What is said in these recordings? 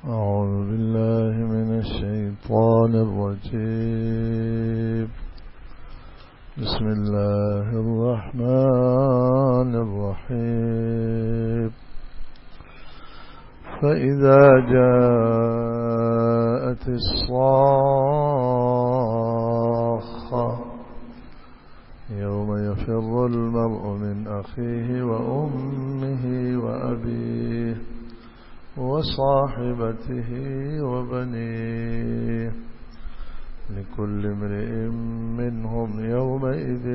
أعوذ بالله من الشيطان الرجيم. بسم الله الرحمن الرحيم. فإذا جاءت الصاخة يوم يفر المرء من أخيه وأمه وأبيه وصاحبته وبنيه لكل امرئ منهم يومئذ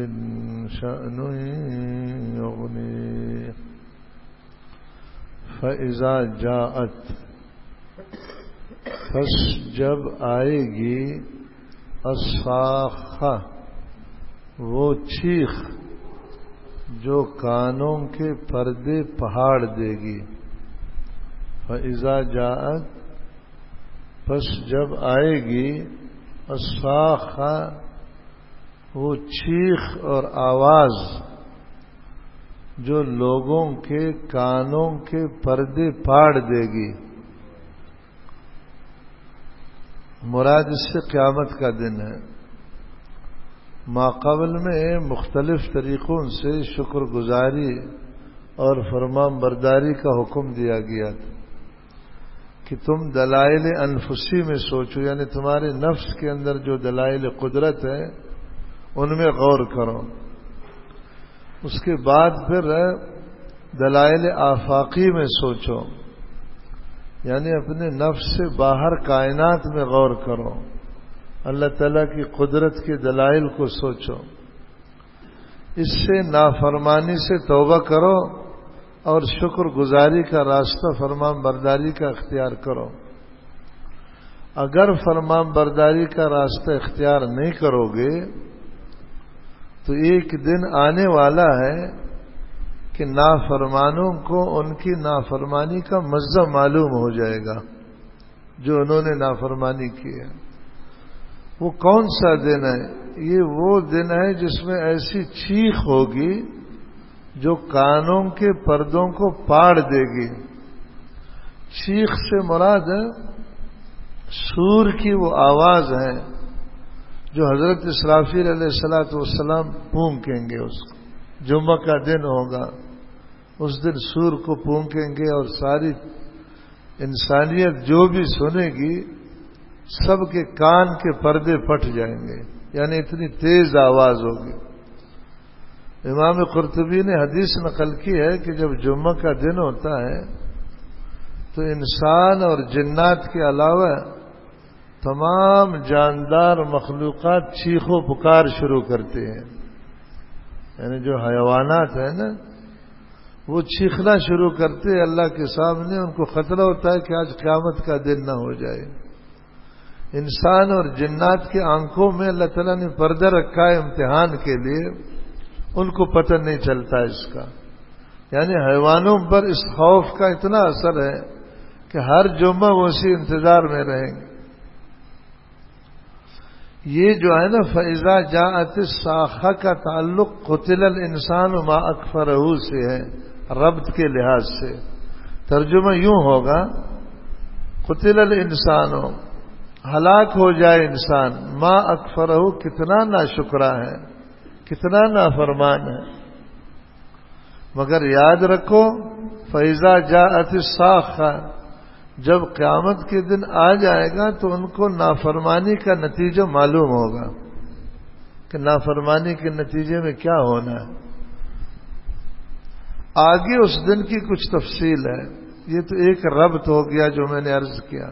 شأن يغنيه. فإذا جاءت، پس جب آئے گی، الصاخہ وہ چیخ جو کانوں کے پردے پہاڑ دے گی. فإذا جاءت، پس جب آئے گی، الصاخہ وہ چیخ اور آواز جو لوگوں کے کانوں کے پردے پاڑ دے گی. مراد اس سے قیامت کا دن ہے. ماقبل میں مختلف طریقوں سے شکر گزاری اور فرمان برداری کا حکم دیا گیا تھا کہ تم دلائل انفسی میں سوچو، یعنی تمہارے نفس کے اندر جو دلائل قدرت ہے ان میں غور کرو. اس کے بعد پھر دلائل آفاقی میں سوچو، یعنی اپنے نفس سے باہر کائنات میں غور کرو، اللہ تعالیٰ کی قدرت کے دلائل کو سوچو. اس سے نافرمانی سے توبہ کرو اور شکر گزاری کا راستہ فرمان برداری کا اختیار کرو. اگر فرمان برداری کا راستہ اختیار نہیں کرو گے تو ایک دن آنے والا ہے کہ نافرمانوں کو ان کی نافرمانی کا مزہ معلوم ہو جائے گا جو انہوں نے نافرمانی کی ہے. وہ کون سا دن ہے؟ یہ وہ دن ہے جس میں ایسی چیخ ہوگی جو کانوں کے پردوں کو پاڑ دے گی. چیخ سے مراد سور کی وہ آواز ہے جو حضرت اسرافیل علیہ الصلوۃ والسلام پھونکیں گے. اس کو جمعہ کا دن ہوگا، اس دن سور کو پھونکیں گے اور ساری انسانیت جو بھی سنے گی سب کے کان کے پردے پھٹ جائیں گے، یعنی اتنی تیز آواز ہوگی. امام قرطبی نے حدیث نقل کی ہے کہ جب جمعہ کا دن ہوتا ہے تو انسان اور جنات کے علاوہ تمام جاندار مخلوقات چیخ و پکار شروع کرتے ہیں. یعنی جو حیوانات ہیں نا وہ چیخنا شروع کرتے ہیں اللہ کے سامنے. ان کو خطرہ ہوتا ہے کہ آج قیامت کا دن نہ ہو جائے. انسان اور جنات کے آنکھوں میں اللہ تعالیٰ نے پردہ رکھا ہے امتحان کے لیے، ان کو پتہ نہیں چلتا اس کا. یعنی حیوانوں پر اس خوف کا اتنا اثر ہے کہ ہر جمعہ وہ اسی انتظار میں رہیں گے. یہ جو ہے نا فإذا جاءت الصاخہ کا تعلق قتل الانسان ما اکفرہ سے ہے ربط کے لحاظ سے. ترجمہ یوں ہوگا قتل الانسان، ہلاک ہو جائے انسان، ما اکفرہ کتنا ناشکرا ہے، کتنا نافرمان ہے. مگر یاد رکھو فإذا جاءت الصاخہ، جب قیامت کے دن آ جائے گا تو ان کو نافرمانی کا نتیجہ معلوم ہوگا کہ نافرمانی کے نتیجے میں کیا ہونا ہے. آگے اس دن کی کچھ تفصیل ہے. یہ تو ایک ربط ہو گیا جو میں نے عرض کیا.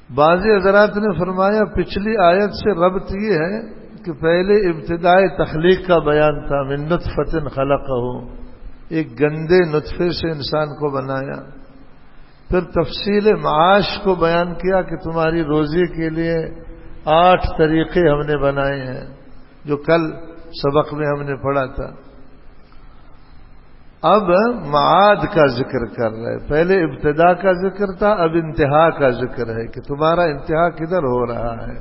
بعض حضرات نے فرمایا پچھلی آیت سے ربط یہ ہے کہ پہلے ابتدائی تخلیق کا بیان تھا، من نطفۃ خلقہ، ایک گندے نطفے سے انسان کو بنایا. پھر تفصیل معاش کو بیان کیا کہ تمہاری روزی کے لیے 8 طریقے ہم نے بنائے ہیں جو کل سبق میں ہم نے پڑھا تھا. اب معاد کا ذکر کر رہے. پہلے ابتدا کا ذکر تھا، اب انتہا کا ذکر ہے کہ تمہارا انتہا کدھر ہو رہا ہے،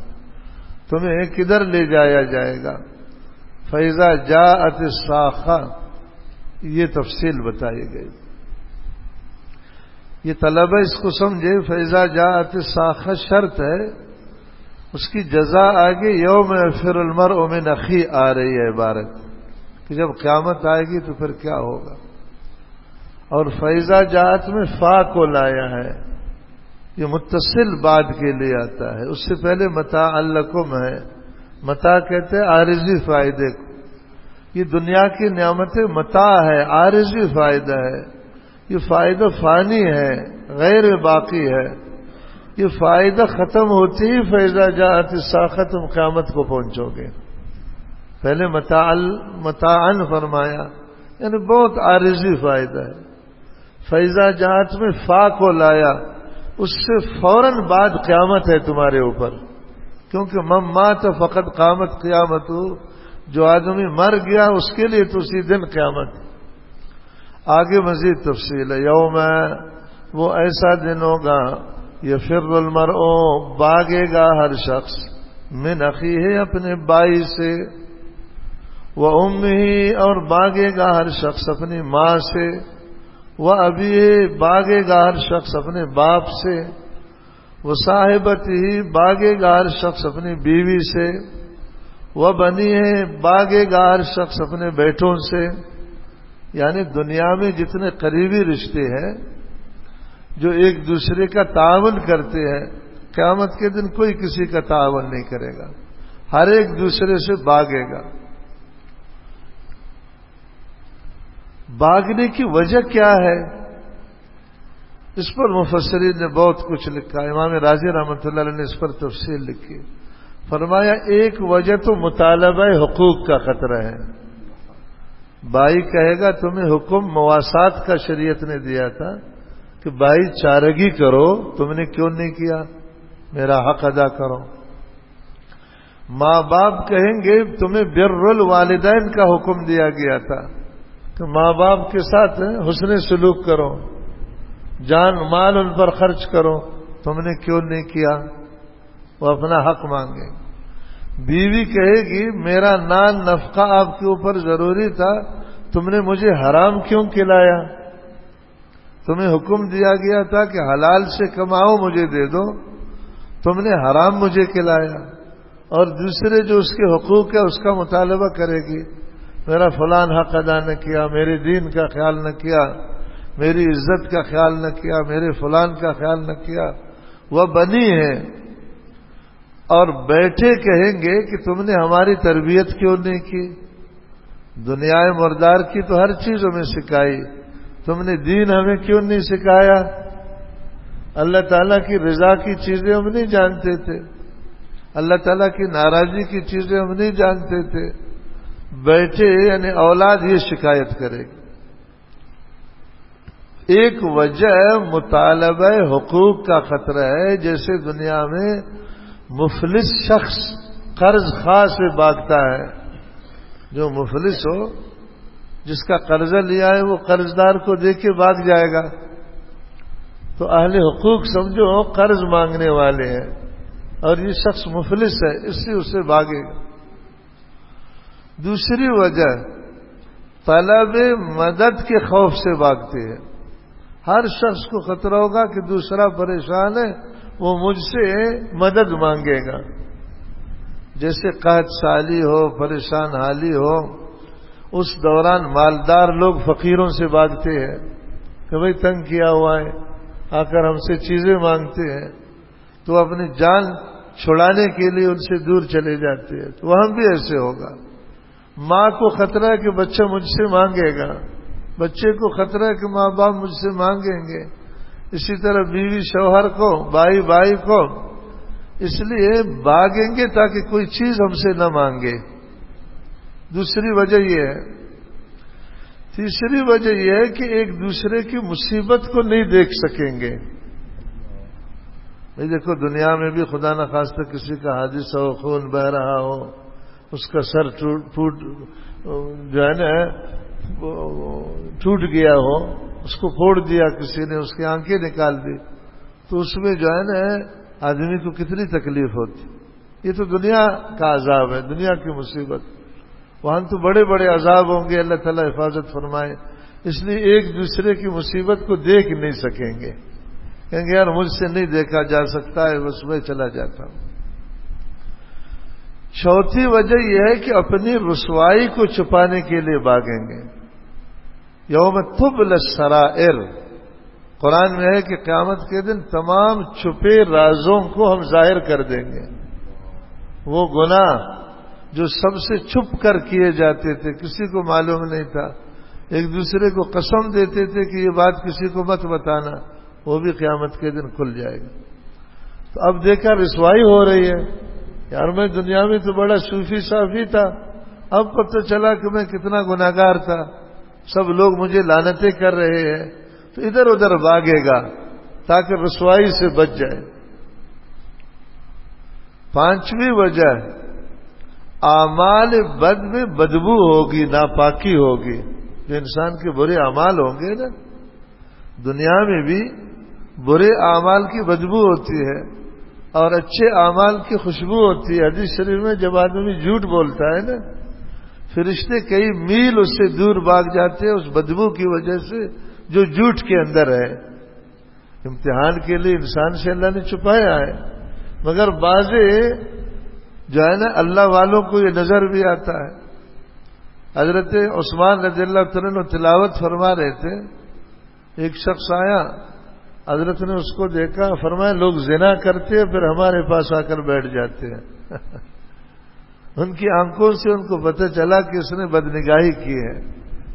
تمہیں کدھر لے جایا جائے گا. فإذا جاءت الصاخہ، یہ تفصیل بتائی گئی. یہ طلبہ اس کو سمجھے، فیضا جاءت الساخہ شرط ہے، اس کی جزا آگے یوم یفر المرء من اخی آ رہی ہے عبارت کہ جب قیامت آئے گی تو پھر کیا ہوگا. اور فیضا جاءت میں فا کو لایا ہے، یہ متصل بعد کے لیے آتا ہے. اس سے پہلے متاع لکم ہے. متاع کہتے ہیں عارضی فائدے کو. یہ دنیا کی نعمتیں متاع ہے، عارضی فائدہ ہے. یہ فائدہ فانی ہے، غیر باقی ہے. یہ فائدہ ختم ہوتی ہی فیضا جاءت الساخہ تم قیامت کو پہنچو گے. پہلے متاعن فرمایا، یعنی بہت عارضی فائدہ ہے. فیضا جاءت میں فا کو لایا، اس سے فوراً بعد قیامت ہے تمہارے اوپر، کیونکہ من مات فقط قامت قیامت. جو آدمی مر گیا اس کے لیے تو اسی دن قیامت. آگے مزید تفصیل ہے. یوم وہ ایسا دن ہوگا یفر المرء بھاگے گا ہر شخص من اخیہ اپنے بھائی سے، وہ امہ اور بھاگے گا ہر شخص اپنی ماں سے، وہ ابیہ بھاگے گا ہر شخص اپنے باپ سے، وہ صاحبتہ بھاگے گا ہر شخص اپنی بیوی سے، وہ بنیہ بھاگے گا ہر شخص اپنے بیٹوں سے. یعنی دنیا میں جتنے قریبی رشتے ہیں جو ایک دوسرے کا تعاون کرتے ہیں، قیامت کے دن کوئی کسی کا تعاون نہیں کرے گا، ہر ایک دوسرے سے بھاگے گا. بھاگنے کی وجہ کیا ہے؟ اس پر مفسرین نے بہت کچھ لکھا. امام راضی رحمۃ اللہ علیہ نے اس پر تفصیل لکھی. فرمایا ایک وجہ تو مطالبہ حقوق کا خطرہ ہے. بھائی کہے گا تمہیں حکم مواسات کا شریعت نے دیا تھا کہ بھائی چارگی کرو، تم نے کیوں نہیں کیا، میرا حق ادا کرو. ماں باپ کہیں گے تمہیں بر الوالدین کا حکم دیا گیا تھا کہ ماں باپ کے ساتھ حسن سلوک کرو، جان مال ان پر خرچ کرو، تم نے کیوں نہیں کیا، وہ اپنا حق مانگے. بیوی کہے گی میرا نان نفقہ آپ کے اوپر ضروری تھا، تم نے مجھے حرام کیوں کھلایا، تمہیں حکم دیا گیا تھا کہ حلال سے کماؤ مجھے دے دو، تم نے حرام مجھے کھلایا. اور دوسرے جو اس کے حقوق ہے اس کا مطالبہ کرے گی، میرا فلان حق ادا نہ کیا، میرے دین کا خیال نہ کیا، میری عزت کا خیال نہ کیا، میرے فلان کا خیال نہ کیا. وہ بنی ہے اور بیٹھے کہیں گے کہ تم نے ہماری تربیت کیوں نہیں کی، دنیا مردار کی تو ہر چیز ہمیں سکھائی، تم نے دین ہمیں کیوں نہیں سکھایا، اللہ تعالیٰ کی رضا کی چیزیں ہم نہیں جانتے تھے، اللہ تعالیٰ کی ناراضی کی چیزیں ہم نہیں جانتے تھے. بیٹھے یعنی اولاد یہ شکایت کرے گی. ایک وجہ مطالبہ حقوق کا خطرہ ہے. جیسے دنیا میں مفلس شخص قرض خواہ سے بھاگتا ہے، جو مفلس ہو جس کا قرضہ لیا ہے وہ قرضدار کو دے کے بھاگ جائے گا، تو اہل حقوق سمجھو قرض مانگنے والے ہیں اور یہ شخص مفلس ہے، اس سے اسے بھاگے گا. دوسری وجہ طلب مدد کے خوف سے بھاگتے ہیں. ہر شخص کو خطرہ ہوگا کہ دوسرا پریشان ہے، وہ مجھ سے مدد مانگے گا. جیسے قحط سالی ہو، پریشان حالی ہو، اس دوران مالدار لوگ فقیروں سے بھاگتے ہیں کہ بھئی تنگ کیا ہوا ہے، آ کر ہم سے چیزیں مانگتے ہیں، تو اپنی جان چھڑانے کے لیے ان سے دور چلے جاتے ہیں. تو وہاں بھی ایسے ہوگا. ماں کو خطرہ ہے کہ بچہ مجھ سے مانگے گا، بچے کو خطرہ ہے کہ ماں باپ مجھ سے مانگیں گے. اسی طرح بیوی شوہر کو، بھائی بھائی کو، اس لیے بھاگیں گے تاکہ کوئی چیز ہم سے نہ مانگے. دوسری وجہ یہ ہے. تیسری وجہ یہ ہے کہ ایک دوسرے کی مصیبت کو نہیں دیکھ سکیں گے. بھئی دیکھو دنیا میں بھی خدا نہ خواستہ کسی کا حادثہ ہو، خون بہ رہا ہو، اس کا سر جو ہے نا ٹوٹ گیا ہو، اس کو پھوڑ دیا کسی نے، اس کی آنکھیں نکال دی، تو اس میں جو ہے نا آدمی کو کتنی تکلیف ہوتی. یہ تو دنیا کا عذاب ہے، دنیا کی مصیبت. وہاں تو بڑے بڑے عذاب ہوں گے، اللہ تعالیٰ حفاظت فرمائے. اس لیے ایک دوسرے کی مصیبت کو دیکھ نہیں سکیں گے. کہیں گے یار مجھ سے نہیں دیکھا جا سکتا ہے، بس میں چلا جاتا ہوں۔ چوتھی وجہ یہ ہے کہ اپنی رسوائی کو چھپانے کے لیے بھاگیں گے۔ یوم تبل السرائر، قرآن میں ہے کہ قیامت کے دن تمام چھپے رازوں کو ہم ظاہر کر دیں گے۔ وہ گناہ جو سب سے چھپ کر کیے جاتے تھے، کسی کو معلوم نہیں تھا، ایک دوسرے کو قسم دیتے تھے کہ یہ بات کسی کو مت بتانا، وہ بھی قیامت کے دن کھل جائے گا۔ تو اب دیکھا رسوائی ہو رہی ہے، یار میں دنیا میں تو بڑا صوفی صافی تھا، اب پتہ چلا کہ میں کتنا گناہگار تھا، سب لوگ مجھے لعنتیں کر رہے ہیں، تو ادھر ادھر بھاگے گا تاکہ رسوائی سے بچ جائے۔ پانچویں وجہ، اعمال بد میں بدبو ہوگی، ناپاکی ہوگی۔ جو انسان کے برے اعمال ہوں گے نا، دنیا میں بھی برے اعمال کی بدبو ہوتی ہے اور اچھے اعمال کی خوشبو ہوتی ہے۔ حدیث شریف میں جب آدمی جھوٹ بولتا ہے نا، فرشتے کئی میل اس سے دور بھاگ جاتے ہیں اس بدبو کی وجہ سے جو جھوٹ کے اندر ہے۔ امتحان کے لیے انسان سے اللہ نے چھپایا ہے، مگر بعض جو ہے نا اللہ والوں کو یہ نظر بھی آتا ہے۔ حضرت عثمان رضی اللہ تعالیٰ عنہ تلاوت فرما رہے تھے، ایک شخص آیا، حضرت نے اس کو دیکھا، فرمایا لوگ زنا کرتے ہیں پھر ہمارے پاس آ کر بیٹھ جاتے ہیں۔ ان کی آنکھوں سے ان کو پتہ چلا کہ اس نے بدنگاہی کی ہے۔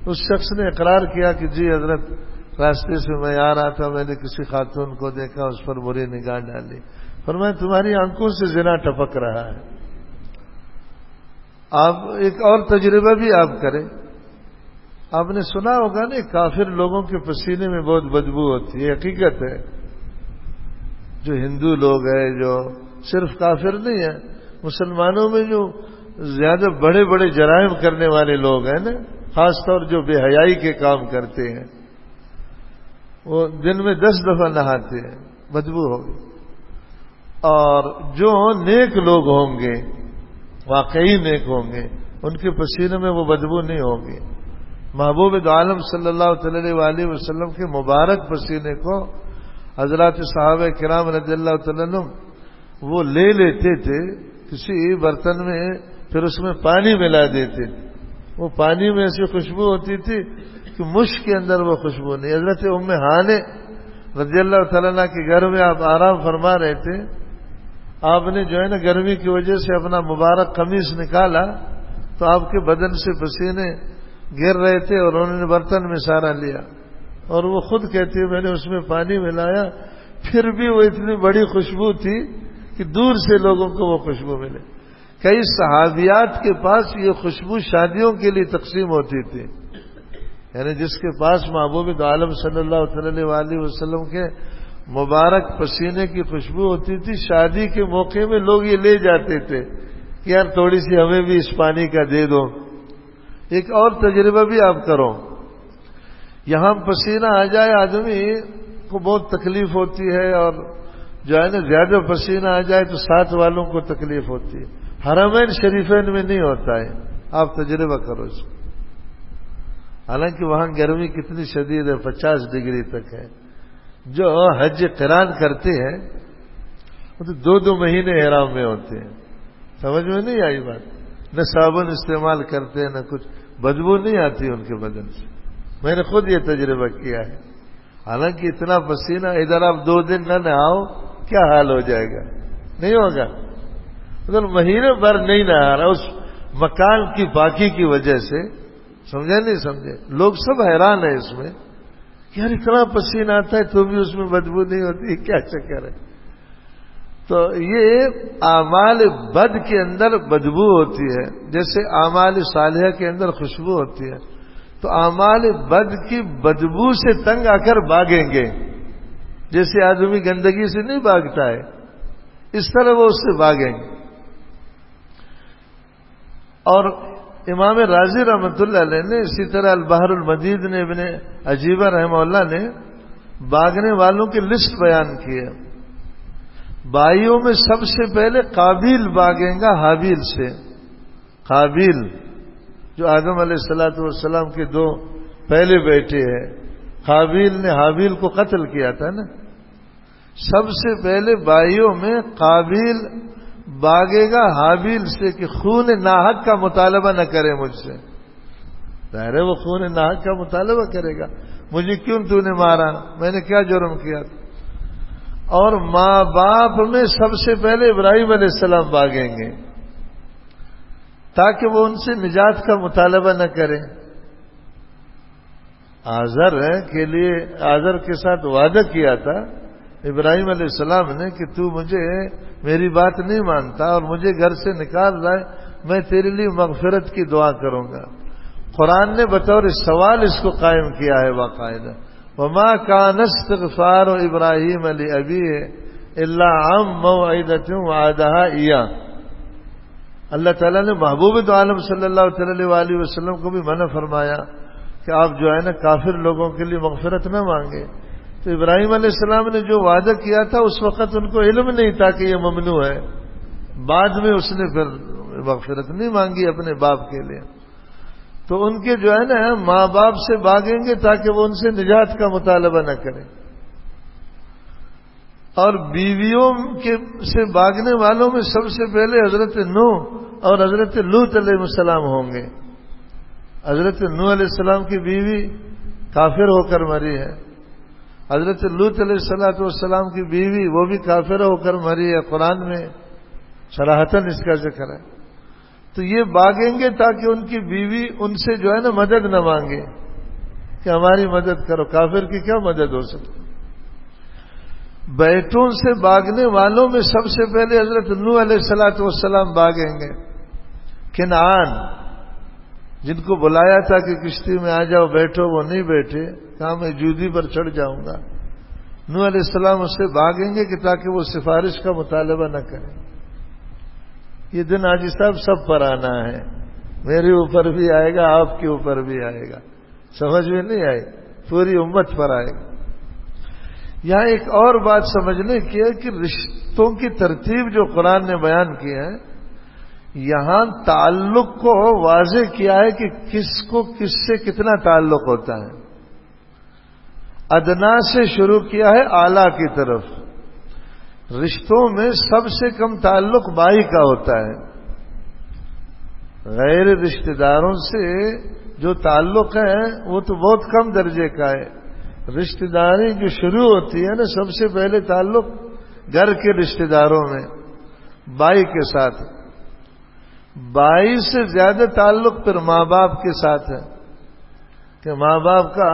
اس شخص نے اقرار کیا کہ جی حضرت، راستے سے میں آ رہا تھا، میں نے کسی خاتون کو دیکھا، اس پر بری نگاہ ڈالی۔ فرمایا تمہاری آنکھوں سے زنا ٹپک رہا ہے۔ آپ ایک اور تجربہ بھی آپ کریں، آپ نے سنا ہوگا نا کافر لوگوں کے پسینے میں بہت بدبو ہوتی ہے، حقیقت ہے۔ جو ہندو لوگ ہیں، جو صرف کافر نہیں ہیں، مسلمانوں میں جو زیادہ بڑے بڑے جرائم کرنے والے لوگ ہیں نا، خاص طور جو بے حیائی کے کام کرتے ہیں، وہ دن میں 10 دفعہ نہاتے ہیں، بدبو ہوگی۔ اور جو نیک لوگ ہوں گے، واقعی نیک ہوں گے، ان کے پسینے میں وہ بدبو نہیں ہوگی۔ محبوب دو عالم صلی اللہ تعالی وآلہ وسلم کے مبارک پسینے کو حضرات صحابہ کرام رضی اللہ تعالیٰ عنہ وہ لے لیتے تھے کسی برتن میں، پھر اس میں پانی ملا دیتے تھے، وہ پانی میں ایسی خوشبو ہوتی تھی کہ مشک کے اندر وہ خوشبو نہیں۔ حضرت ام ہانے رضی اللہ تعالیٰ عنہ کے گھر میں آپ آرام فرما رہے تھے، آپ نے جو ہے نا گرمی کی وجہ سے اپنا مبارک قمیص نکالا تو آپ کے بدن سے پسینے گر رہے تھے اور انہوں نے برتن میں سارا لیا، اور وہ خود کہتی ہے میں نے اس میں پانی ملایا، پھر بھی وہ اتنی بڑی خوشبو تھی کہ دور سے لوگوں کو وہ خوشبو ملے۔ کئی صحابیات کے پاس یہ خوشبو شادیوں کے لیے تقسیم ہوتی تھی، یعنی جس کے پاس محبوب دو عالم صلی اللہ تعالی وآلہ وسلم کے مبارک پسینے کی خوشبو ہوتی تھی، شادی کے موقع میں لوگ یہ لے جاتے تھے کہ یار تھوڑی سی ہمیں بھی اس پانی کا دے دو۔ ایک اور تجربہ بھی آپ کرو، یہاں پسینہ آ جائے آدمی کو بہت تکلیف ہوتی ہے، اور جو ہے نا زیادہ پسینہ آ جائے تو ساتھ والوں کو تکلیف ہوتی ہے۔ حرمین شریفین میں نہیں ہوتا ہے، آپ تجربہ کرو اس کو۔ حالانکہ وہاں گرمی کتنی شدید ہے، 50 ڈگری تک ہے۔ جو حج قران کرتے ہیں وہ تو 2 مہینے احرام میں ہوتے ہیں، سمجھ میں نہیں آئی بات؟ نہ صابن استعمال کرتے ہیں، نہ کچھ، بدبو نہیں آتی ان کے بدن سے، میں نے خود یہ تجربہ کیا ہے۔ حالانکہ اتنا پسینہ، ادھر آپ 2 دن نہ نہاؤ کیا حال ہو جائے گا، نہیں ہوگا؟ ادھر مہینے بھر نہیں نہا رہا اس مکان کی پاکی کی وجہ سے، سمجھے نہیں سمجھے؟ لوگ سب حیران ہیں اس میں، یار اتنا پسینہ آتا ہے تو بھی اس میں بدبو نہیں ہوتی، کیا چکر ہے؟ تو یہ اعمال بد کے اندر بدبو ہوتی ہے، جیسے اعمال صالحہ کے اندر خوشبو ہوتی ہے۔ تو اعمال بد کی بدبو سے تنگ آ کر بھاگیں گے، جیسے آدمی گندگی سے نہیں بھاگتا ہے، اس طرح وہ اس سے بھاگیں گے۔ اور امام رازی رحمۃ اللہ علیہ نے اسی طرح البحر المدید نے ابن عجیبہ رحمہ اللہ نے بھاگنے والوں کی لسٹ بیان کی ہے۔ بھائیوں میں سب سے پہلے قابیل بھاگیں گا حابیل سے۔ قابیل جو آدم علیہ الصلوۃ والسلام کے 2 پہلے بیٹے ہیں، قابیل نے حابیل کو قتل کیا تھا نا، سب سے پہلے بھائیوں میں قابیل باغے گا حابیل سے کہ خون ناحق کا مطالبہ نہ کرے مجھ سے. ظاہر ہے وہ خون ناحق کا مطالبہ کرے گا, مجھے کیوں تو نے مارا, میں نے کیا جرم کیا. اور ماں باپ میں سب سے پہلے ابراہیم علیہ السلام بھاگیں گے تاکہ وہ ان سے نجات کا مطالبہ نہ کریں. آزر کے لیے آزر کے ساتھ وعدہ کیا تھا ابراہیم علیہ السلام نے کہ تو مجھے میری بات نہیں مانتا اور مجھے گھر سے نکال رہا ہے, میں تیرے لیے مغفرت کی دعا کروں گا. قرآن نے بطور سوال اس کو قائم کیا ہے باقاعدہ, وما كان استغفار ابراہیم لأبیہ الا عن موعدۃ وعدها ایاہ. اللہ تعالیٰ نے محبوب عالم صلی اللہ تعالی علیہ وسلم کو بھی منع فرمایا کہ آپ جو ہے نا کافر لوگوں کے لیے مغفرت نہ مانگے. تو ابراہیم علیہ السلام نے جو وعدہ کیا تھا اس وقت ان کو علم نہیں تھا کہ یہ ممنوع ہے, بعد میں اس نے پھر مغفرت نہیں مانگی اپنے باپ کے لیے. تو ان کے جو ہے نا ماں باپ سے بھاگیں گے تاکہ وہ ان سے نجات کا مطالبہ نہ کریں. اور بیویوں سے بھاگنے والوں میں سب سے پہلے حضرت نوح اور حضرت لوط علیہ السلام ہوں گے. حضرت نوح علیہ السلام کی بیوی کافر ہو کر مری ہے, حضرت لوط علیہ السلام کی بیوی وہ بھی کافر ہو کر مری ہے. قرآن میں صراحتاً اس کا ذکر ہے. تو یہ بھاگیں گے تاکہ ان کی بیوی ان سے جو ہے نا مدد نہ مانگے کہ ہماری مدد کرو, کافر کی کیا مدد ہو سکتی. بیٹوں سے بھاگنے والوں میں سب سے پہلے حضرت نوح علیہ السلام بھاگیں گے. کنعان جن کو بلایا تھا کہ کشتی میں آ جاؤ بیٹھو, وہ نہیں بیٹھے, کہا میں جودی پر چڑھ جاؤں گا. نوح علیہ السلام اس سے بھاگیں گے کہ تاکہ وہ سفارش کا مطالبہ نہ کریں. یہ دن حاجی صاحب سب پر آنا ہے, میرے اوپر بھی آئے گا, آپ کے اوپر بھی آئے گا, سمجھ میں نہیں آئی, پوری امت پر آئے گا. یہاں ایک اور بات سمجھنے کی ہے کہ رشتوں کی ترتیب جو قرآن نے بیان کی ہے, یہاں تعلق کو واضح کیا ہے کہ کس کو کس سے کتنا تعلق ہوتا ہے. ادنا سے شروع کیا ہے اعلیٰ کی طرف. رشتوں میں سب سے کم تعلق بھائی کا ہوتا ہے. غیر رشتہ داروں سے جو تعلق ہے وہ تو بہت کم درجے کا ہے. رشتہ داری جو شروع ہوتی ہے نا, سب سے پہلے تعلق گھر کے رشتہ داروں میں بھائی کے ساتھ. بھائی سے زیادہ تعلق پھر ماں باپ کے ساتھ ہے کہ ماں باپ کا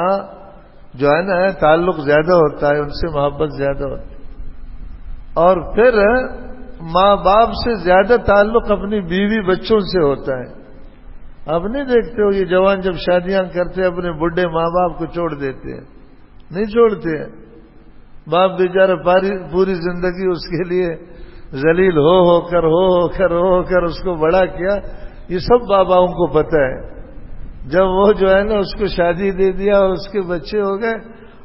جو ہے نا تعلق زیادہ ہوتا ہے, ان سے محبت زیادہ ہوتی ہے. اور پھر ماں باپ سے زیادہ تعلق اپنی بیوی بچوں سے ہوتا ہے. آپ نہیں دیکھتے ہو یہ جوان جب شادیاں کرتے ہیں اپنے بڈھے ماں باپ کو چھوڑ دیتے ہیں, نہیں چھوڑتے ہیں. باپ بیچارہ پوری زندگی اس کے لیے ذلیل ہو کر اس کو بڑا کیا. یہ سب باباؤں کو پتہ ہے. جب وہ جو ہے نا اس کو شادی دے دیا اور اس کے بچے ہو گئے,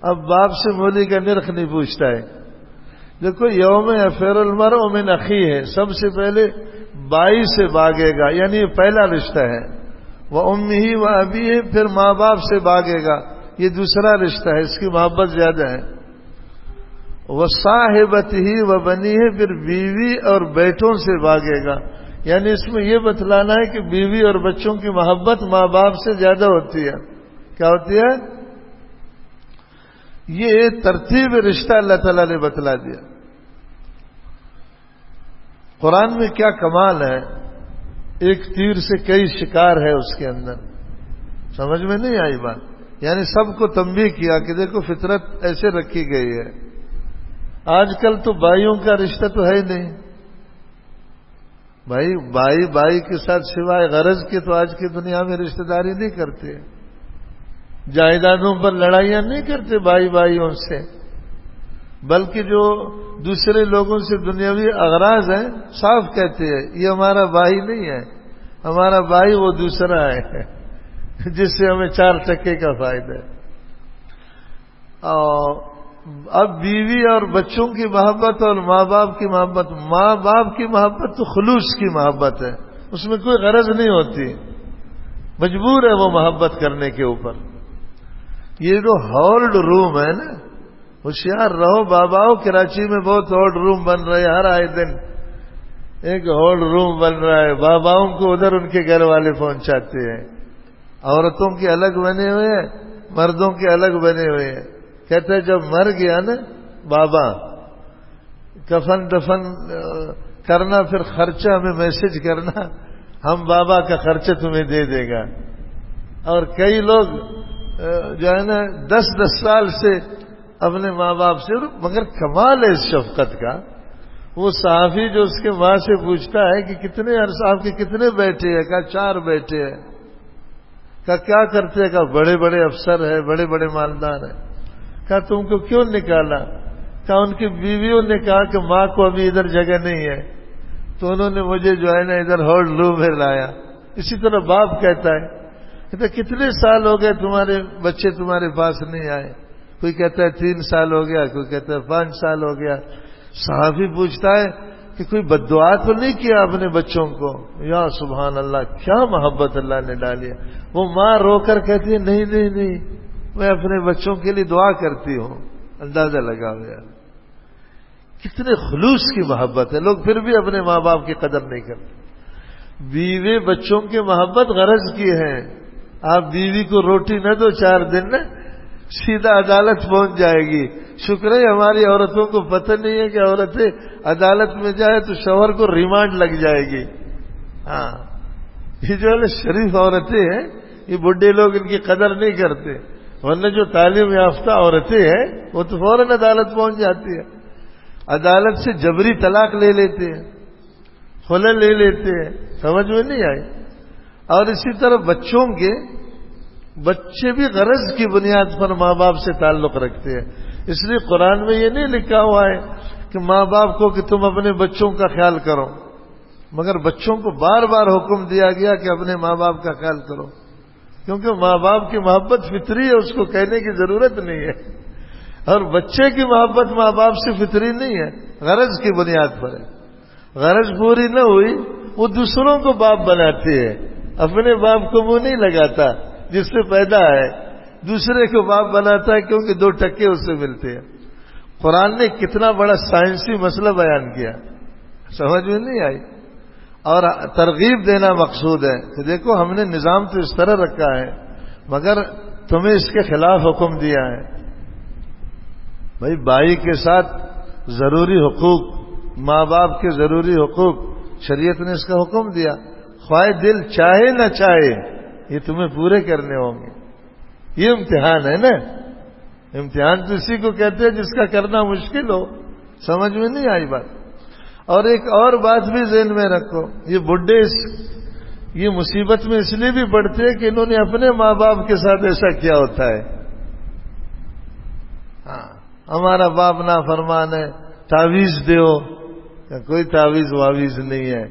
اب باپ سے مولی کا نرخ نہیں پوچھتا ہے. دیکھو یوم یفر المرء من اخیہ ہے, سب سے پہلے بھائی سے بھاگے گا, یعنی یہ پہلا رشتہ ہے. وہ امہ و ابیہ, پھر ماں باپ سے بھاگے گا, یہ دوسرا رشتہ ہے, اس کی محبت زیادہ ہے. وہ صاحبتہ و بنیہ, پھر بیوی اور بیٹوں سے بھاگے گا. یعنی اس میں یہ بتلانا ہے کہ بیوی اور بچوں کی محبت ماں باپ سے زیادہ ہوتی ہے. کیا ہوتی ہے؟ یہ ترتیب رشتہ اللہ تعالیٰ نے بتلا دیا. قرآن میں کیا کمال ہے, ایک تیر سے کئی شکار ہے اس کے اندر. سمجھ میں نہیں آئی بات؟ یعنی سب کو تنبیہ کیا کہ دیکھو فطرت ایسے رکھی گئی ہے. آج کل تو بھائیوں کا رشتہ تو ہے ہی نہیں. بھائی کے ساتھ سوائے غرض کے تو آج کی دنیا میں رشتہ داری نہیں کرتے. جائیدادوں پر لڑائیاں نہیں کرتے بھائیوں سے, بلکہ جو دوسرے لوگوں سے دنیاوی اغراض ہیں صاف کہتے ہیں یہ ہمارا بھائی نہیں ہے, ہمارا بھائی وہ دوسرا ہے جس سے ہمیں 4 ٹکے کا فائدہ ہے. اب بیوی اور بچوں کی محبت اور ماں باپ کی محبت, ماں باپ کی محبت تو خلوص کی محبت ہے, اس میں کوئی غرض نہیں ہوتی, مجبور ہے وہ محبت کرنے کے اوپر. یہ جو ہولڈ روم ہے نا, ہوشیار رہو باباؤ، کراچی میں بہت ہولڈ روم بن رہے ہیں، ہر آئے دن ایک ہولڈ روم بن رہا ہے، باباؤں کو ادھر ان کے گھر والے پہنچاتے ہیں، عورتوں کے الگ بنے ہوئے ہیں، مردوں کے الگ بنے ہوئے ہیں۔ کہتے ہیں جب مر گیا نا بابا، کفن دفن کرنا، پھر خرچہ ہمیں میسج کرنا، ہم بابا کا خرچہ تمہیں دے دے گا۔ اور کئی لوگ جو ہے نا 10 سال سے اپنے ماں باپ سے، مگر کمال ہے اس شفقت کا، وہ صحافی جو اس کے ماں سے پوچھتا ہے کہ کتنے عرصہ آپ کے کتنے بیٹے ہیں؟ کہا 4 بیٹے ہیں۔ کہا کیا کرتے ہیں؟ کہا بڑے بڑے افسر ہیں، بڑے بڑے مالدار ہیں۔ کہا تم کو کیوں نکالا؟ کہا ان کی بیویوں نے کہا کہ ماں کو ابھی ادھر جگہ نہیں ہے، تو انہوں نے مجھے جو ہے نا ادھر ہولڈ روم میں لایا۔ اسی طرح باپ کہتا ہے، کہتا کتنے سال ہو گئے تمہارے بچے تمہارے پاس نہیں آئے؟ کوئی کہتا ہے 3 سال ہو گیا، کوئی کہتا ہے 5 سال ہو گیا۔ صحافی پوچھتا ہے کہ کوئی بددعا تو نہیں کیا اپنے بچوں کو؟ یا سبحان اللہ، کیا محبت اللہ نے ڈالی ہے۔ وہ ماں رو کر کہتی ہے نہیں نہیں نہیں، میں اپنے بچوں کے لیے دعا کرتی ہوں۔ اندازہ لگا ہوا، کتنے خلوص کی محبت ہے۔ لوگ پھر بھی اپنے ماں باپ کی قدر نہیں کرتے۔ بیوی بچوں کی محبت غرض کی ہے۔ آپ بیوی کو روٹی نہ دو 4 دن نا، سیدھا عدالت پہنچ جائے گی۔ شکر ہے ہماری عورتوں کو پتہ نہیں ہے کہ عورتیں عدالت میں جائے تو شوہر کو ریمانڈ لگ جائے گی۔ ہاں، یہ جو ہے شریف عورتیں ہیں، یہ بڈھے لوگ ان کی قدر نہیں کرتے، ورنہ جو تعلیم یافتہ عورتیں ہیں وہ تو فوراً عدالت پہنچ جاتی ہے، عدالت سے جبری طلاق لے لیتے ہیں، خلع لے لیتے ہیں۔ سمجھ میں نہیں آئی؟ اور اسی طرح بچے بھی غرض کی بنیاد پر ماں باپ سے تعلق رکھتے ہیں۔ اس لیے قرآن میں یہ نہیں لکھا ہوا ہے کہ ماں باپ کو کہ تم اپنے بچوں کا خیال کرو، مگر بچوں کو بار بار حکم دیا گیا کہ اپنے ماں باپ کا خیال کرو، کیونکہ ماں باپ کی محبت فطری ہے، اس کو کہنے کی ضرورت نہیں ہے۔ اور بچے کی محبت ماں باپ سے فطری نہیں ہے، غرض کی بنیاد پر ہے۔ غرض پوری نہ ہوئی وہ دوسروں کو باپ بناتے ہیں، اپنے باپ کو وہ نہیں لگاتا جس سے پیدا ہے، دوسرے کو باپ بناتا ہے کیونکہ 2 ٹکے اس سے ملتے ہیں۔ قرآن نے کتنا بڑا سائنسی مسئلہ بیان کیا، سمجھ میں نہیں آئی؟ اور ترغیب دینا مقصود ہے کہ دیکھو ہم نے نظام تو اس طرح رکھا ہے، مگر تمہیں اس کے خلاف حکم دیا ہے۔ بھائی بائی کے ساتھ ضروری حقوق، ماں باپ کے ضروری حقوق، شریعت نے اس کا حکم دیا، خواہ دل چاہے نہ چاہے یہ تمہیں پورے کرنے ہوں گے۔ یہ امتحان ہے نا، امتحان تو اسی کو کہتے ہیں جس کا کرنا مشکل ہو۔ سمجھ میں نہیں آئی بات؟ اور ایک اور بات بھی ذہن میں رکھو، یہ بڈھے یہ مصیبت میں اس لیے بھی پڑتے ہیں کہ انہوں نے اپنے ماں باپ کے ساتھ ایسا کیا ہوتا ہے۔ ہاں، ہمارا باپ نافرمان ہے، تعویذ دیو، کوئی تعویذ واویز نہیں ہے۔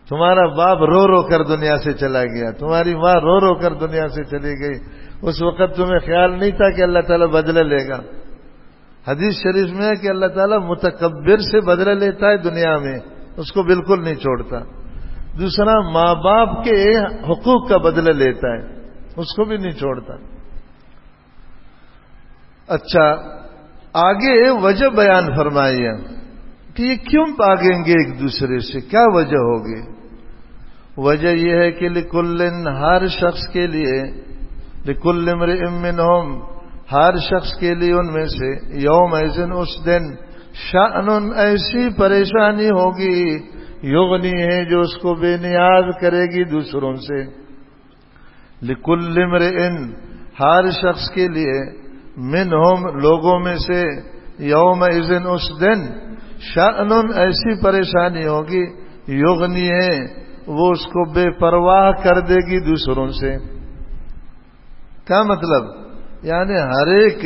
تمہارا باپ رو رو کر دنیا سے چلا گیا، تمہاری ماں رو رو کر دنیا سے چلی گئی، اس وقت تمہیں خیال نہیں تھا کہ اللہ تعالیٰ بدلہ لے گا۔ حدیث شریف میں ہے کہ اللہ تعالیٰ متکبر سے بدلہ لیتا ہے دنیا میں، اس کو بالکل نہیں چھوڑتا۔ دوسرا ماں باپ کے حقوق کا بدلہ لیتا ہے، اس کو بھی نہیں چھوڑتا۔ اچھا، آگے وجہ بیان فرمائیے کہ یہ کیوں بھاگیں گے ایک دوسرے سے، کیا وجہ ہوگی؟ وجہ یہ ہے کہ لکل، ہر شخص کے لیے، لکل امرئ منہم، ہر شخص کے لیے ان میں سے، یوم ایذن، اس دن، شأن، ایسی پریشانی ہوگی، یغنی ہے جو اس کو بے نیاز کرے گی دوسروں سے۔ لکل امرئ، ہر شخص کے لیے، منہم، لوگوں میں سے، یوم ایذن، اس دن، شأن، ایسی پریشانی ہوگی، یغنی ہے وہ اس کو بے پرواہ کر دے گی دوسروں سے۔ کیا مطلب؟ یعنی ہر ایک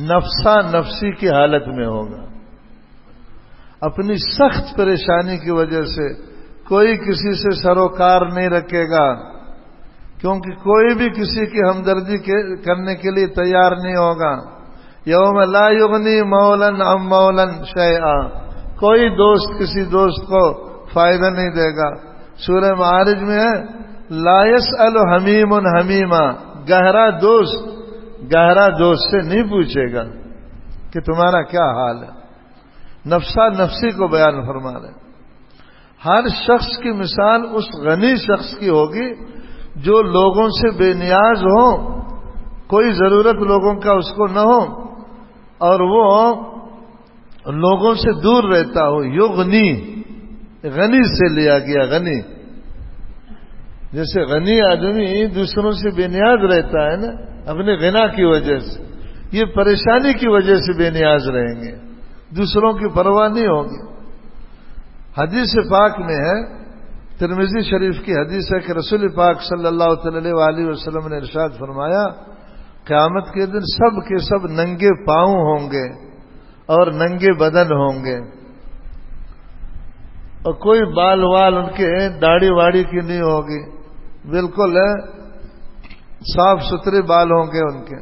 نفسا نفسی کی حالت میں ہوگا، اپنی سخت پریشانی کی وجہ سے کوئی کسی سے سروکار نہیں رکھے گا، کیونکہ کوئی بھی کسی کی ہمدردی کرنے کے لیے تیار نہیں ہوگا۔ یوم لا یغنی مولا عن مولا شیئا، کوئی دوست کسی دوست کو فائدہ نہیں دے گا۔ سورہ معارج میں ہے لا یسأل حمیم حمیما، گہرا دوست گہرا دوست سے نہیں پوچھے گا کہ تمہارا کیا حال ہے. نفسا نفسی کو بیان فرما رہے. ہر شخص کی مثال اس غنی شخص کی ہوگی جو لوگوں سے بے نیاز ہو, کوئی ضرورت لوگوں کا اس کو نہ ہو, اور وہ لوگوں سے دور رہتا ہو. یغنی, غنی سے لیا گیا, غنی. جیسے غنی آدمی دوسروں سے بے نیاز رہتا ہے نا اپنے غنا کی وجہ سے, یہ پریشانی کی وجہ سے بے نیاز رہیں گے, دوسروں کی پرواہ نہیں ہوگی. حدیث پاک میں ہے, ترمذی شریف کی حدیث ہے کہ رسول پاک صلی اللہ تعالی علیہ وسلم نے ارشاد فرمایا, قیامت کے دن سب کے سب ننگے پاؤں ہوں گے اور ننگے بدن ہوں گے, اور کوئی بال وال ان کے داڑھی واڑی کی نہیں ہوگی, بالکل صاف ستھرے بال ہوں گے ان کے,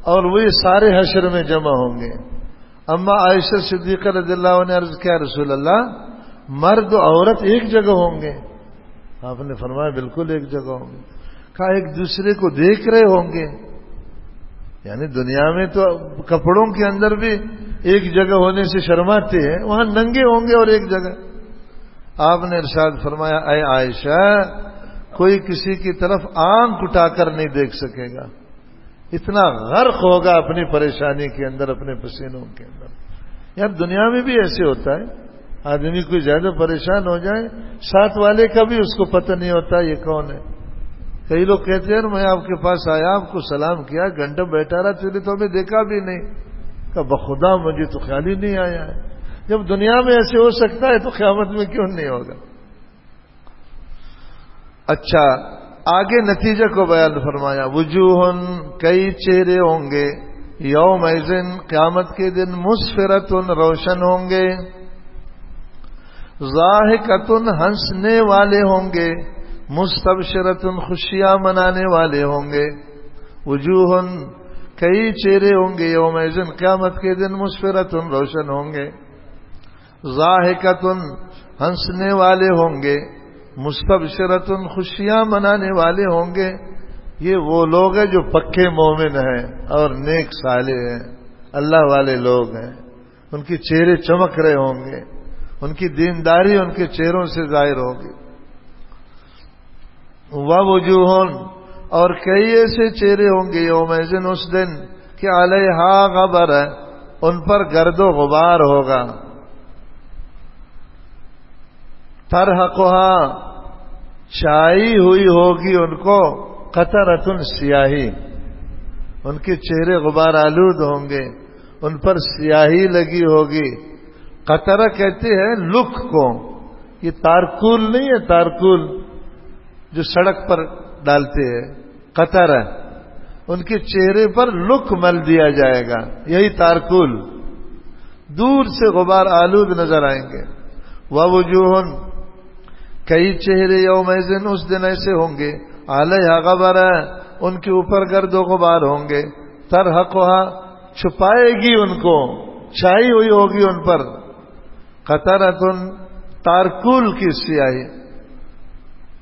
اور وہی سارے حشر میں جمع ہوں گے. اما عائشہ صدیقہ رضی اللہ عنہ نے عرض کیا رسول اللہ, مرد و عورت ایک جگہ ہوں گے؟ آپ نے فرمایا بالکل ایک جگہ ہوں گے. کہا ایک دوسرے کو دیکھ رہے ہوں گے, یعنی دنیا میں تو کپڑوں کے اندر بھی ایک جگہ ہونے سے شرماتے ہیں, وہاں ننگے ہوں گے اور ایک جگہ. آپ نے ارشاد فرمایا اے عائشہ, کوئی کسی کی طرف آنکھ اٹھا کر نہیں دیکھ سکے گا, اتنا غرق ہوگا اپنی پریشانی کے اندر, اپنے پسینوں کے اندر. یار دنیا میں بھی ایسے ہوتا ہے, آدمی کوئی زیادہ پریشان ہو جائے, ساتھ والے کا بھی اس کو پتہ نہیں ہوتا یہ کون ہے. کئی لوگ کہتے ہیں میں آپ کے پاس آیا, آپ کو سلام کیا, گھنٹہ بیٹھا رہا, تیرے تو ہمیں دیکھا بھی نہیں. کہ بخدا مجھے تو خیال ہی نہیں آیا ہے. جب دنیا میں ایسے ہو سکتا ہے تو قیامت میں کیوں نہیں ہوگا. اچھا, آگے نتیجہ کو بیان فرمایا, وجوہن, کئی چہرے ہوں گے, یومئذ, قیامت کے دن, مسفرتن, روشن ہوں گے, ضاحکتن, ہنسنے والے ہوں گے, مستبشرتن, خوشیاں منانے والے ہوں گے. وجوہن, کئی چہرے ہوں گے, یومئذ, قیامت کے دن, مسفرتن, روشن ہوں گے, ضاحکتن, ہنسنے والے ہوں گے, مستبشرتن, خوشیاں منانے والے ہوں گے. یہ وہ لوگ ہیں جو پکے مومن ہیں اور نیک صالح ہیں, اللہ والے لوگ ہیں. ان کے چہرے چمک رہے ہوں گے, ان کی دینداری ان کے چہروں سے ظاہر ہوگی. ووجوہن, اور کئی ایسے چہرے ہوں گے یومئذ, اس دن, کہ علیہا غبر, ان پر گرد و غبار ہوگا. ترحقہا, چھائی ہوئی ہوگی ان کو, قطرۃ, سیاہی. ان کے چہرے غبار آلود ہوں گے, ان پر سیاہی لگی ہوگی. قطرہ کہتے ہیں لک کو, یہ تارکول نہیں ہے, تارکول جو سڑک پر ڈالتے ہیں, قطرہ. ان کے چہرے پر لک مل دیا جائے گا, یہی تارکول. دور سے غبار آلود نظر آئیں گے. ووجوہن, کئی چہرے یومئذ, اس دن ایسے ہوں گے, علیہا غبر, ان کے اوپر گرد و غبار ہوں گے. ترحقہا, چھپائے گی ان کو, چھائی ہوئی ہوگی ان پر, قطرۃ, تارکول کی سیاہی.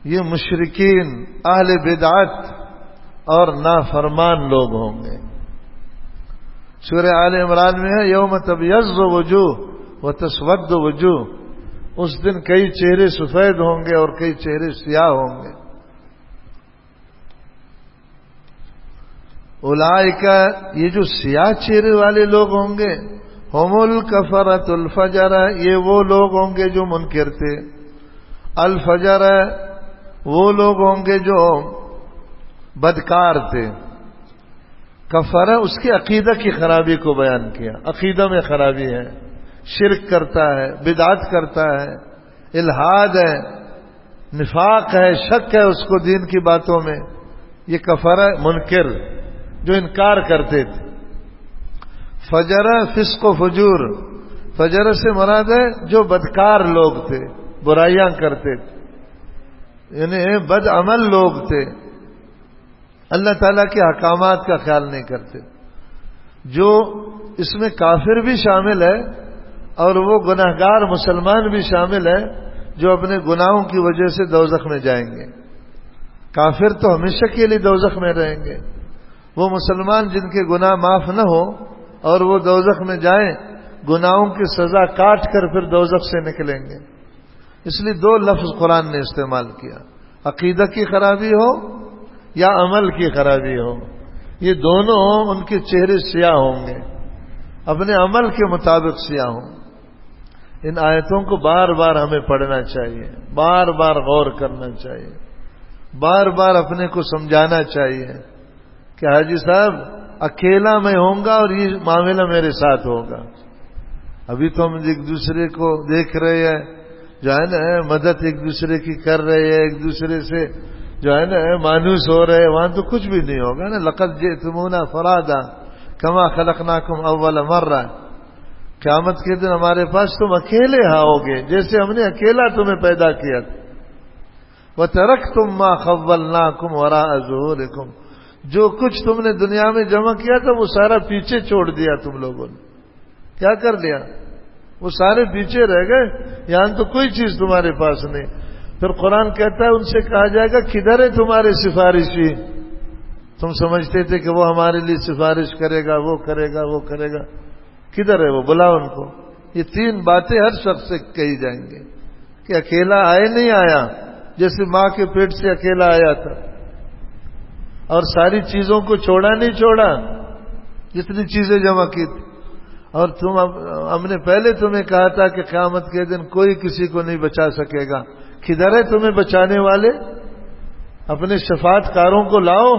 یہ مشرکین, اہل بدعت اور نافرمان لوگ ہوں گے. سورہ آل عمران میں ہے, یوم تبیض وجوہ وتسود وجوہ. اس دن کئی چہرے سفید ہوں گے اور کئی چہرے سیاہ ہوں گے. اولئک, یہ جو سیاہ چہرے والے لوگ ہوں گے, ہم الکفرۃ الفجر, یہ وہ لوگ ہوں گے جو منکر تھے. الفجر, وہ لوگ ہوں گے جو بدکار تھے. کفر, اس کے عقیدہ کی خرابی کو بیان کیا, عقیدہ میں خرابی ہے, شرک کرتا ہے, بدعت کرتا ہے, الحاد ہے, نفاق ہے, شک ہے اس کو دین کی باتوں میں. یہ کفر, منکر, جو انکار کرتے تھے. فجر, فسق و فجور. فجر سے مراد ہے جو بدکار لوگ تھے, برائیاں کرتے تھے, یعنی بد عمل لوگ تھے, اللہ تعالیٰ کے احکامات کا خیال نہیں کرتے. جو اس میں کافر بھی شامل ہے اور وہ گناہگار مسلمان بھی شامل ہے جو اپنے گناہوں کی وجہ سے دوزخ میں جائیں گے. کافر تو ہمیشہ کے لیے دوزخ میں رہیں گے, وہ مسلمان جن کے گناہ معاف نہ ہو اور وہ دوزخ میں جائیں، گناہوں کی سزا کاٹ کر پھر دوزخ سے نکلیں گے۔ اس لیے دو لفظ قرآن نے استعمال کیا، عقیدہ کی خرابی ہو یا عمل کی خرابی ہو، یہ دونوں ان کے چہرے سیاہ ہوں گے، اپنے عمل کے مطابق سیاہ ہوں۔ ان آیتوں کو بار بار ہمیں پڑھنا چاہیے، بار بار غور کرنا چاہیے، بار بار اپنے کو سمجھانا چاہیے کہ حاجی صاحب اکیلا میں ہوں گا اور یہ معاملہ میرے ساتھ ہوگا۔ ابھی تو ہم ایک دوسرے کو دیکھ رہے ہیں، جو ہے نا مدد ایک دوسرے کی کر رہے ہیں، ایک دوسرے سے جو ہے نا مانوس ہو رہے ہیں، وہاں تو کچھ بھی نہیں ہوگا نا۔ لقد جئتمونا فرادا کما خلقناکم اول مرہ، قیامت کے دن ہمارے پاس تم اکیلے آؤ گے جیسے ہم نے اکیلا تمہیں پیدا کیا تھا۔ وَتَرَكْتُمْ مَا خَوَّلْنَاكُمْ وَرَاءَ ظُهُورِكُمْ، جو کچھ تم نے دنیا میں جمع کیا تھا وہ سارا پیچھے چھوڑ دیا تم لوگوں نے۔ کیا کر لیا؟ وہ سارے پیچھے رہ گئے، یہاں تو کوئی چیز تمہارے پاس نہیں۔ پھر قرآن کہتا ہے ان سے کہا جائے گا کدھر ہے تمہارے سفارشی؟ تم سمجھتے تھے کہ وہ ہمارے لیے سفارش کرے گا، وہ کرے گا، وہ کرے گا، کدھر ہے وہ؟ بلاؤ ان کو۔ یہ تین باتیں ہر شخص سے کہی جائیں گے کہ اکیلا آئے نہیں آیا، جیسے ماں کے پیٹ سے اکیلا آیا تھا، اور ساری چیزوں کو چھوڑا نہیں چھوڑا جتنی چیزیں جمع کی تھی۔ اور ہم نے پہلے تمہیں کہا تھا کہ قیامت کے دن کوئی کسی کو نہیں بچا سکے گا، کدھر ہے تمہیں بچانے والے؟ اپنے شفاعت کاروں کو لاؤ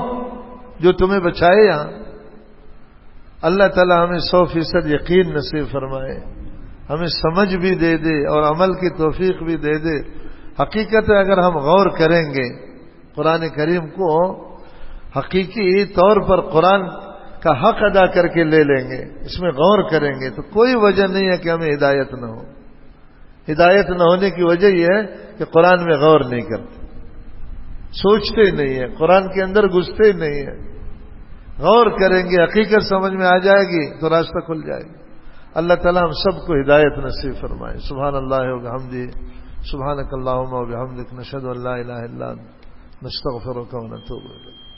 جو تمہیں بچائے یہاں۔ اللہ تعالی ہمیں 100% یقین نصیب فرمائے، ہمیں سمجھ بھی دے دے اور عمل کی توفیق بھی دے دے۔ حقیقت ہے اگر ہم غور کریں گے قرآن کریم کو، حقیقی طور پر قرآن کا حق ادا کر کے لے لیں گے، اس میں غور کریں گے تو کوئی وجہ نہیں ہے کہ ہمیں ہدایت نہ ہو۔ ہدایت نہ ہونے کی وجہ یہ ہے کہ قرآن میں غور نہیں کرتے، سوچتے ہی نہیں ہے، قرآن کے اندر گھستے ہی نہیں ہے۔ غور کریں گے، حقیقت سمجھ میں آ جائے گی تو راستہ کھل جائے گا۔ اللہ تعالیٰ ہم سب کو ہدایت نصیب فرمائے۔ سبحان اللہ و بحمدہ، سبحانک اللہم و بحمدک، نشہد ان لا الہ الا انت، نستغفرک و نتوب الیک۔